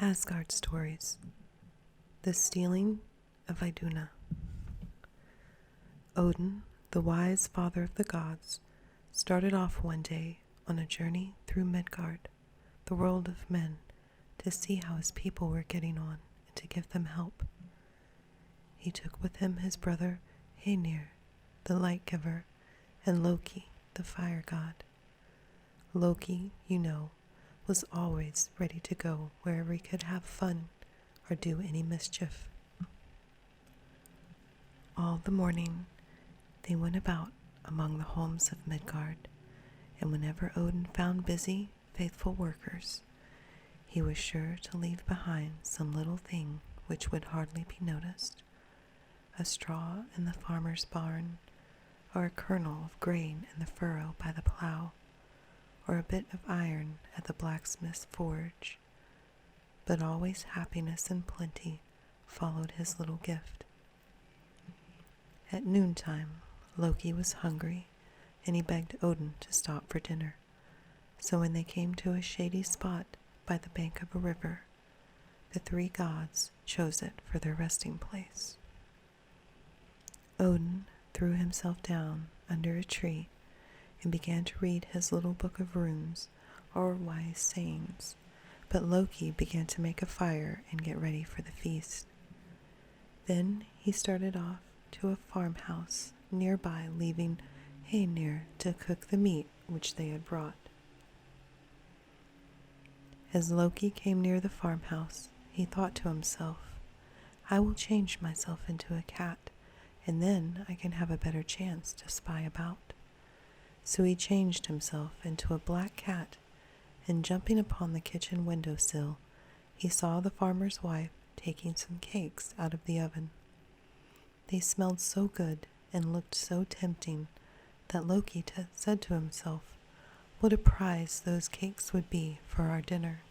Asgard Stories. The Stealing of Iduna. Odin, the wise father of the gods, started off one day on a journey through Midgard, the world of men, to see how his people were getting on and to give them help. He took with him his brother Hœnir, the light giver, and Loki, the fire god. Loki, you know, was always ready to go wherever he could have fun or do any mischief. All the morning they went about among the homes of Midgard, and whenever Odin found busy, faithful workers, he was sure to leave behind some little thing which would hardly be noticed, a straw in the farmer's barn, or a kernel of grain in the furrow by the plow, or a bit of iron at the blacksmith's forge. But always happiness and plenty followed his little gift. At noontime, Loki was hungry, and he begged Odin to stop for dinner. So when they came to a shady spot by the bank of a river, the three gods chose it for their resting place. Odin threw himself down under a tree and began to read his little book of runes or wise sayings, but Loki began to make a fire and get ready for the feast. Then he started off to a farmhouse nearby, leaving Hœnir to cook the meat which they had brought. As Loki came near the farmhouse, he thought to himself, "I will change myself into a cat, and then I can have a better chance to spy about." So he changed himself into a black cat, and jumping upon the kitchen windowsill, he saw the farmer's wife taking some cakes out of the oven. They smelled so good and looked so tempting that Loki said to himself, "What a prize those cakes would be for our dinner."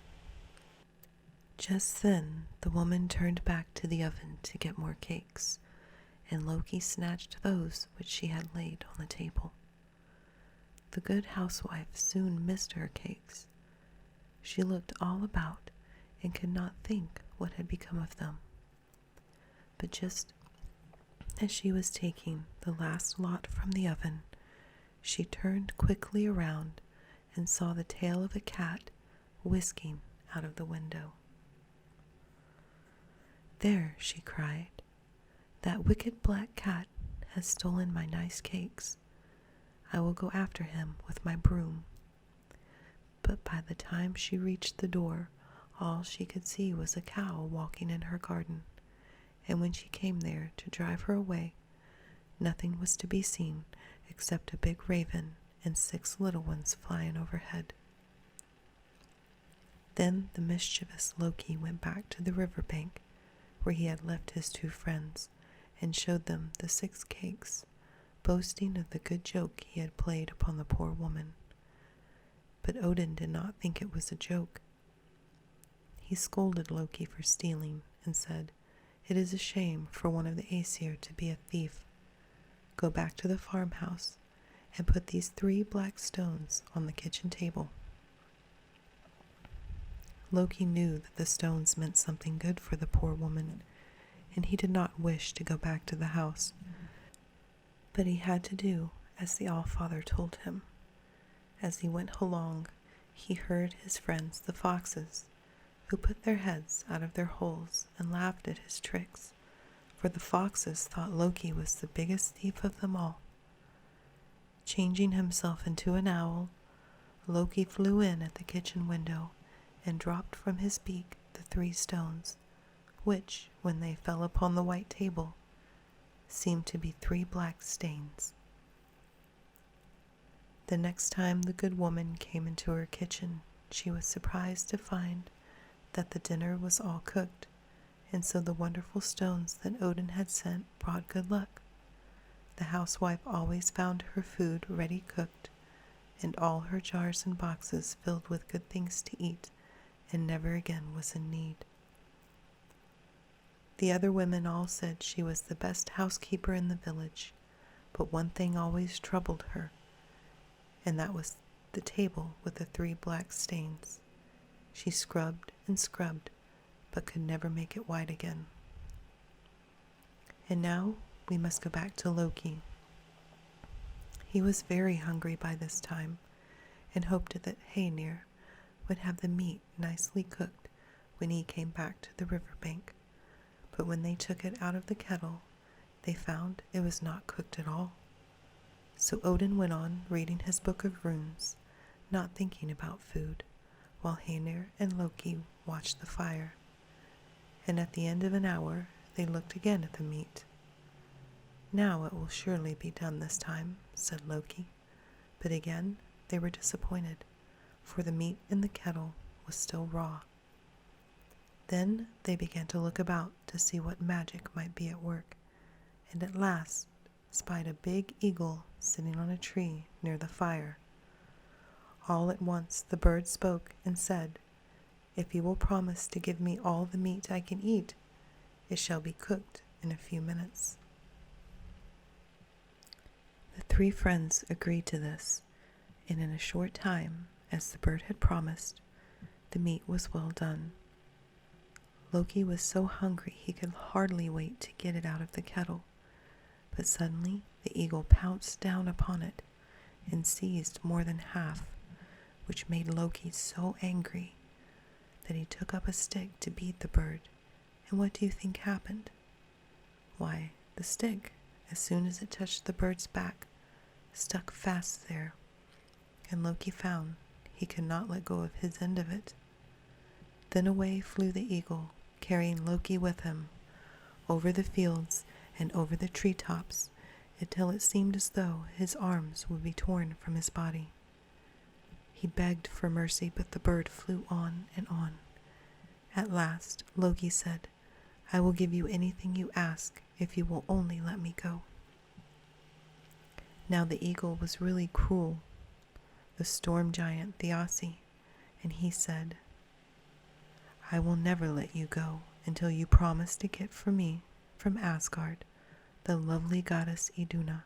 Just then the woman turned back to the oven to get more cakes, and Loki snatched those which she had laid on the table. The good housewife soon missed her cakes. She looked all about and could not think what had become of them. But just as she was taking the last lot from the oven, she turned quickly around and saw the tail of a cat whisking out of the window. "There," she cried, "that wicked black cat has stolen my nice cakes. I will go after him with my broom." But by the time she reached the door, all she could see was a cow walking in her garden, and when she came there to drive her away, nothing was to be seen except a big raven and 6 little ones flying overhead. Then the mischievous Loki went back to the river bank where he had left his 2 friends and showed them the 6 cakes, boasting of the good joke he had played upon the poor woman. But Odin did not think it was a joke. He scolded Loki for stealing and said, "It is a shame for one of the Aesir to be a thief. Go back to the farmhouse and put these 3 black stones on the kitchen table." Loki knew that the stones meant something good for the poor woman, and he did not wish to go back to the house, but he had to do as the Allfather told him. As he went along, he heard his friends the foxes, who put their heads out of their holes and laughed at his tricks, for the foxes thought Loki was the biggest thief of them all. Changing himself into an owl, Loki flew in at the kitchen window and dropped from his beak the 3 stones, which, when they fell upon the white table, seemed to be 3 black stains. The next time the good woman came into her kitchen, she was surprised to find that the dinner was all cooked, and so the wonderful stones that Odin had sent brought good luck. The housewife always found her food ready cooked, and all her jars and boxes filled with good things to eat, and never again was in need. The other women all said she was the best housekeeper in the village, but one thing always troubled her, and that was the table with the 3 black stains. She scrubbed and scrubbed, but could never make it white again. And now we must go back to Loki. He was very hungry by this time, and hoped that Heinir would have the meat nicely cooked when he came back to the riverbank. But when they took it out of the kettle, they found it was not cooked at all. So Odin went on reading his book of runes, not thinking about food, while Heinir and Loki watched the fire. And at the end of an hour, they looked again at the meat. "Now it will surely be done this time," said Loki. But again they were disappointed, for the meat in the kettle was still raw. Then they began to look about to see what magic might be at work, and at last spied a big eagle sitting on a tree near the fire. All at once the bird spoke and said, "If you will promise to give me all the meat I can eat, it shall be cooked in a few minutes." The three friends agreed to this, and in a short time, as the bird had promised, the meat was well done. Loki was so hungry he could hardly wait to get it out of the kettle, but suddenly the eagle pounced down upon it and seized more than half, which made Loki so angry that he took up a stick to beat the bird. And what do you think happened? Why, the stick, as soon as it touched the bird's back, stuck fast there, and Loki found he could not let go of his end of it. Then away flew the eagle, carrying Loki with him, over the fields and over the treetops, until it seemed as though his arms would be torn from his body. He begged for mercy, but the bird flew on and on. At last, Loki said, "I will give you anything you ask if you will only let me go." Now the eagle was really cruel, the storm giant Thiassi, and he said, "I will never let you go until you promise to get for me, from Asgard, the lovely goddess Iduna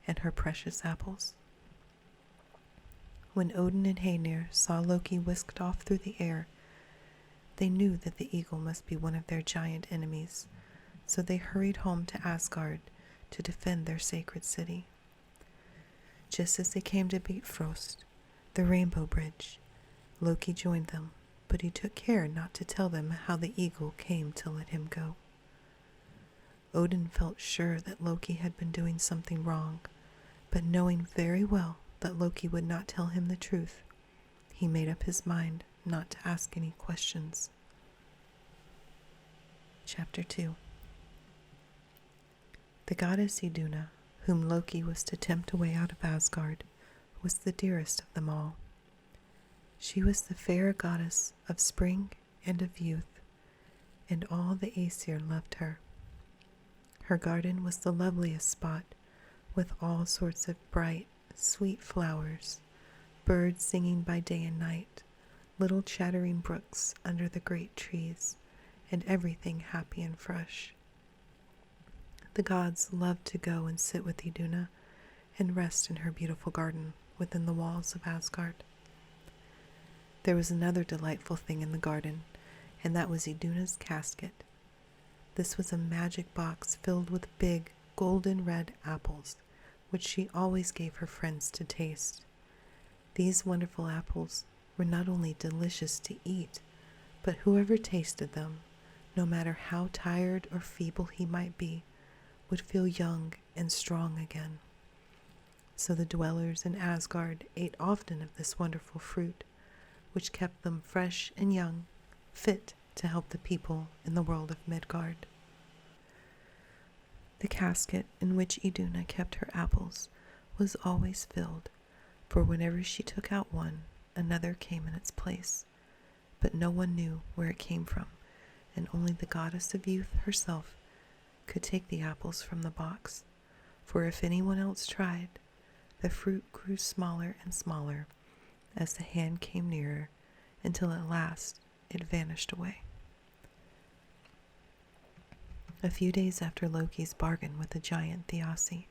and her precious apples." When Odin and Heinir saw Loki whisked off through the air, they knew that the eagle must be one of their giant enemies, so they hurried home to Asgard to defend their sacred city. Just as they came to Bifrost, the Rainbow Bridge, Loki joined them, but he took care not to tell them how the eagle came to let him go. Odin felt sure that Loki had been doing something wrong, but knowing very well that Loki would not tell him the truth, he made up his mind not to ask any questions. Chapter 2. The goddess Iduna, whom Loki was to tempt away out of Asgard, was the dearest of them all. She was the fair goddess of spring and of youth, and all the Aesir loved her. Her garden was the loveliest spot, with all sorts of bright, sweet flowers, birds singing by day and night, little chattering brooks under the great trees, and everything happy and fresh. The gods loved to go and sit with Iduna and rest in her beautiful garden within the walls of Asgard. There was another delightful thing in the garden, and that was Iduna's casket. This was a magic box filled with big, golden red apples, which she always gave her friends to taste. These wonderful apples were not only delicious to eat, but whoever tasted them, no matter how tired or feeble he might be, would feel young and strong again. So the dwellers in Asgard ate often of this wonderful fruit, which kept them fresh and young, fit to help the people in the world of Midgard. The casket in which Iduna kept her apples was always filled, for whenever she took out one, another came in its place. But no one knew where it came from, and only the goddess of youth herself could take the apples from the box, for if anyone else tried, the fruit grew smaller and smaller as the hand came nearer, until at last it vanished away. A few days after Loki's bargain with the giant Thiassi,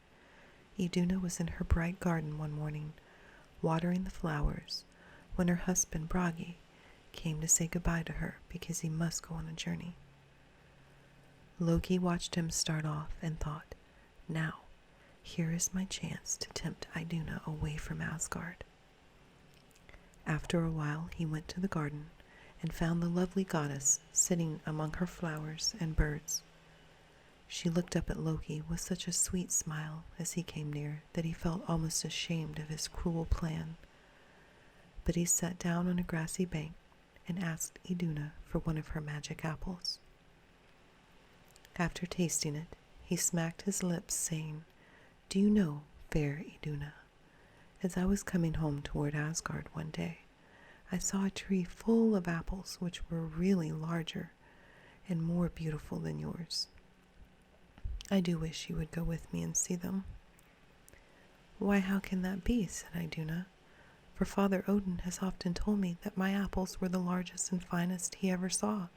Iduna was in her bright garden one morning, watering the flowers, when her husband Bragi came to say goodbye to her because he must go on a journey. Loki watched him start off and thought, now, here is my chance to tempt Iduna away from Asgard. After a while, he went to the garden and found the lovely goddess sitting among her flowers and birds. She looked up at Loki with such a sweet smile as he came near that he felt almost ashamed of his cruel plan. But he sat down on a grassy bank and asked Iduna for one of her magic apples. After tasting it, he smacked his lips, saying, "Do you know, fair Iduna, as I was coming home toward Asgard one day, I saw a tree full of apples which were really larger and more beautiful than yours. I do wish you would go with me and see them." "Why, how can that be?" said Iduna, "for Father Odin has often told me that my apples were the largest and finest he ever saw.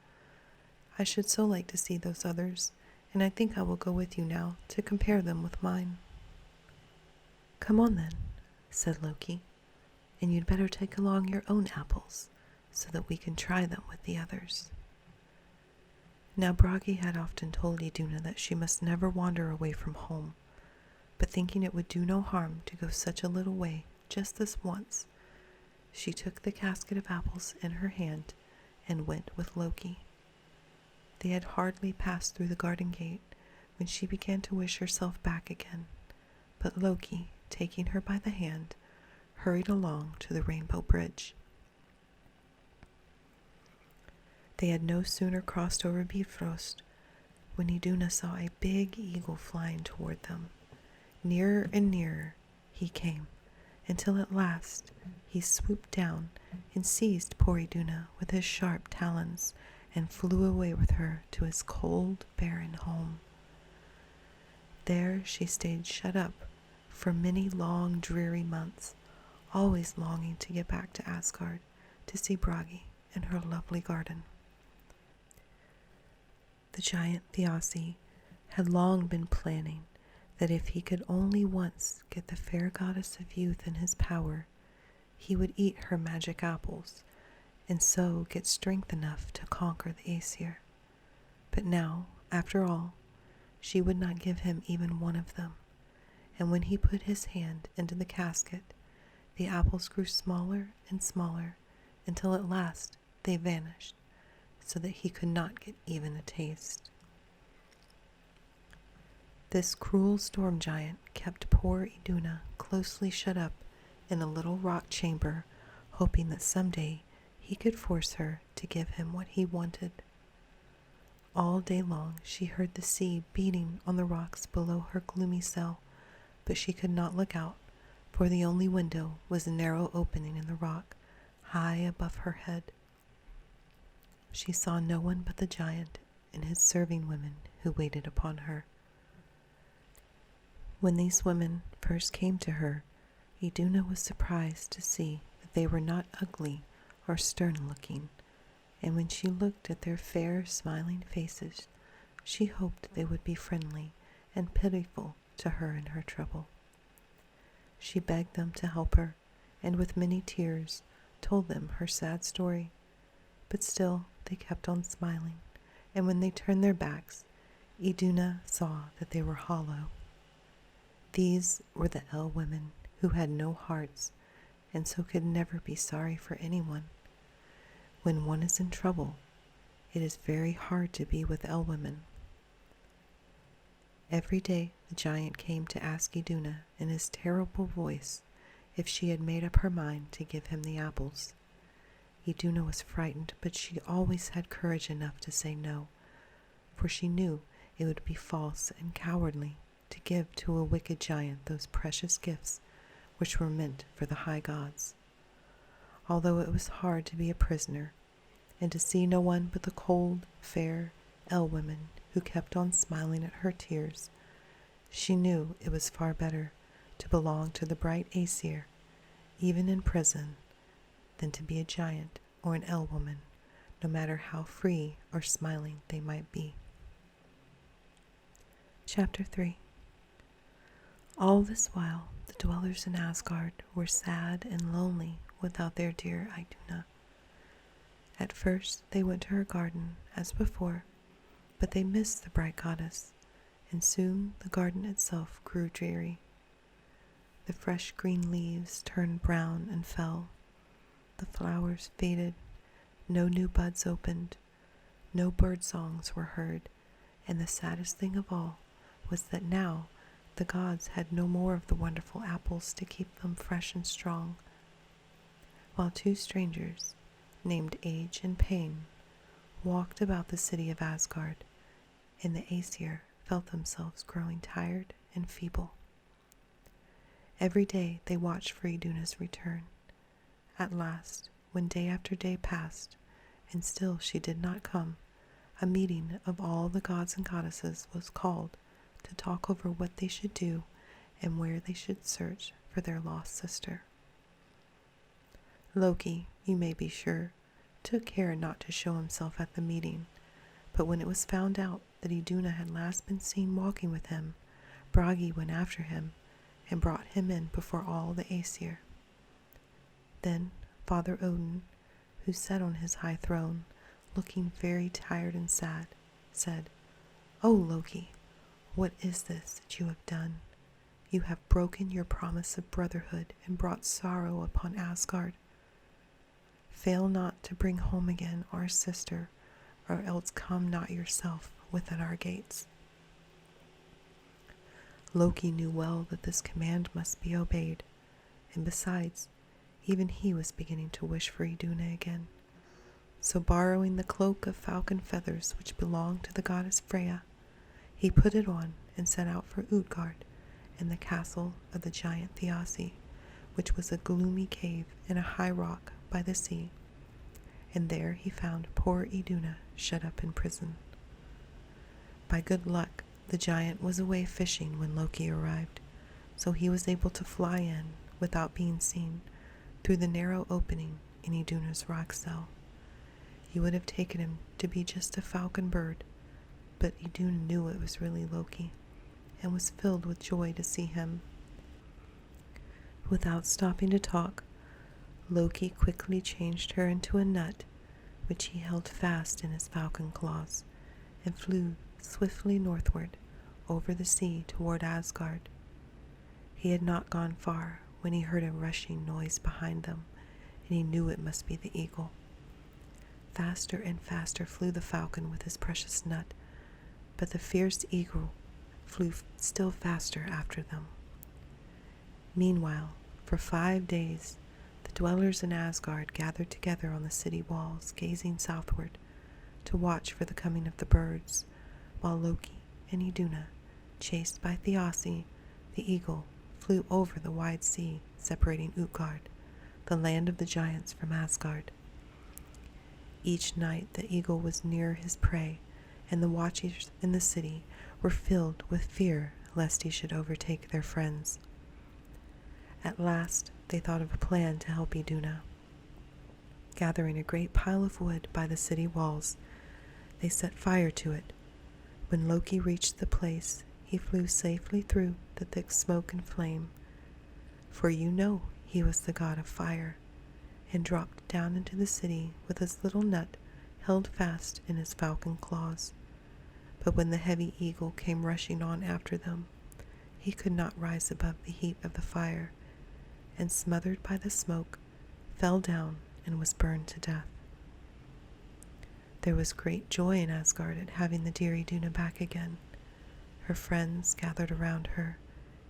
I should so like to see those others, and I think I will go with you now to compare them with mine." "Come on then," said Loki, "and you'd better take along your own apples so that we can try them with the others." Now Bragi had often told Iduna that she must never wander away from home, but thinking it would do no harm to go such a little way just this once, she took the casket of apples in her hand and went with Loki. They had hardly passed through the garden gate when she began to wish herself back again, but Loki, taking her by the hand, hurried along to the Rainbow Bridge. They had no sooner crossed over Bifrost when Iduna saw a big eagle flying toward them. Nearer and nearer he came, until at last he swooped down and seized poor Iduna with his sharp talons and flew away with her to his cold, barren home. There she stayed shut up for many long, dreary months, always longing to get back to Asgard to see Bragi and her lovely garden. The giant Thiassi had long been planning that if he could only once get the fair goddess of youth in his power, he would eat her magic apples, and so get strength enough to conquer the Aesir. But now, after all, she would not give him even one of them, and when he put his hand into the casket, the apples grew smaller and smaller until at last they vanished, so that he could not get even a taste. This cruel storm giant kept poor Iduna closely shut up in a little rock chamber, hoping that someday he could force her to give him what he wanted. All day long she heard the sea beating on the rocks below her gloomy cell, but she could not look out, for the only window was a narrow opening in the rock, high above her head. She saw no one but the giant and his serving women who waited upon her. When these women first came to her, Iduna was surprised to see that they were not ugly or stern-looking, and when she looked at their fair, smiling faces, she hoped they would be friendly and pitiful to her in her trouble. She begged them to help her, and with many tears told them her sad story, but still they kept on smiling, and when they turned their backs, Iduna saw that they were hollow. These were the El women who had no hearts, and so could never be sorry for anyone. When one is in trouble, it is very hard to be with El women. Every day the giant came to ask Iduna in his terrible voice if she had made up her mind to give him the apples. Iduna was frightened, but she always had courage enough to say no, for she knew it would be false and cowardly to give to a wicked giant those precious gifts which were meant for the high gods. Although it was hard to be a prisoner and to see no one but the cold, fair El women who kept on smiling at her tears, she knew it was far better to belong to the bright Aesir, even in prison, than to be a giant or an El woman, no matter how free or smiling they might be. Chapter 3. All this while, the dwellers in Asgard were sad and lonely without their dear Iduna. At first they went to her garden as before, but they missed the bright goddess, and soon the garden itself grew dreary. The fresh green leaves turned brown and fell. The flowers faded, no new buds opened, no bird songs were heard, and the saddest thing of all was that now the gods had no more of the wonderful apples to keep them fresh and strong. While two strangers, named Age and Pain, walked about the city of Asgard, and the Aesir felt themselves growing tired and feeble. Every day they watched for Iduna's return. At last, when day after day passed, and still she did not come, a meeting of all the gods and goddesses was called to talk over what they should do and where they should search for their lost sister. Loki, you may be sure, took care not to show himself at the meeting, but when it was found out that Iduna had last been seen walking with him, Bragi went after him and brought him in before all the Aesir. Then Father Odin, who sat on his high throne, looking very tired and sad, said, "O Loki, what is this that you have done? You have broken your promise of brotherhood and brought sorrow upon Asgard. Fail not to bring home again our sister, or else come not yourself within our gates." Loki knew well that this command must be obeyed, and besides, even he was beginning to wish for Iduna again. So borrowing the cloak of falcon feathers which belonged to the goddess Freya, he put it on and set out for Utgard and the castle of the giant Thiassi, which was a gloomy cave in a high rock by the sea, and there he found poor Iduna shut up in prison. By good luck, the giant was away fishing when Loki arrived, so he was able to fly in, without being seen, through the narrow opening in Iduna's rock cell. You would have taken him to be just a falcon bird, but Iduna knew it was really Loki, and was filled with joy to see him. Without stopping to talk, Loki quickly changed her into a nut, which he held fast in his falcon claws, and flew swiftly northward over the sea toward Asgard. He had not gone far when he heard a rushing noise behind them, and he knew it must be the eagle. Faster and faster flew the falcon with his precious nut, but the fierce eagle flew still faster after them. Meanwhile, for 5 days, the dwellers in Asgard gathered together on the city walls, gazing southward, to watch for the coming of the birds, while Loki and Iduna, chased by Thiassi, the eagle, flew over the wide sea separating Utgard, the land of the giants, from Asgard. Each night the eagle was near his prey, and the watchers in the city were filled with fear lest he should overtake their friends. At last they thought of a plan to help Iduna. Gathering a great pile of wood by the city walls, they set fire to it. When Loki reached the place, he flew safely through the thick smoke and flame, for you know he was the god of fire, and dropped down into the city with his little nut held fast in his falcon claws. But when the heavy eagle came rushing on after them, he could not rise above the heat of the fire, and smothered by the smoke, fell down and was burned to death. There was great joy in Asgard at having the dear Iduna back again. Her friends gathered around her,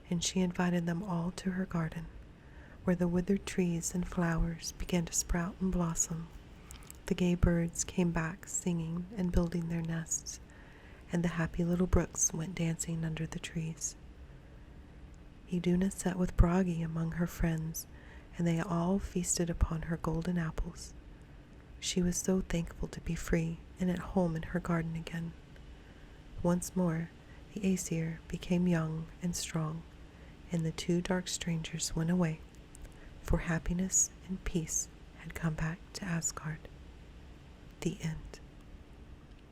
and she invited them all to her garden, where the withered trees and flowers began to sprout and blossom. The gay birds came back singing and building their nests, and the happy little brooks went dancing under the trees. Iduna sat with Bragi among her friends, and they all feasted upon her golden apples. She was so thankful to be free and at home in her garden again. Once more, the Aesir became young and strong, and the two dark strangers went away, for happiness and peace had come back to Asgard. The end.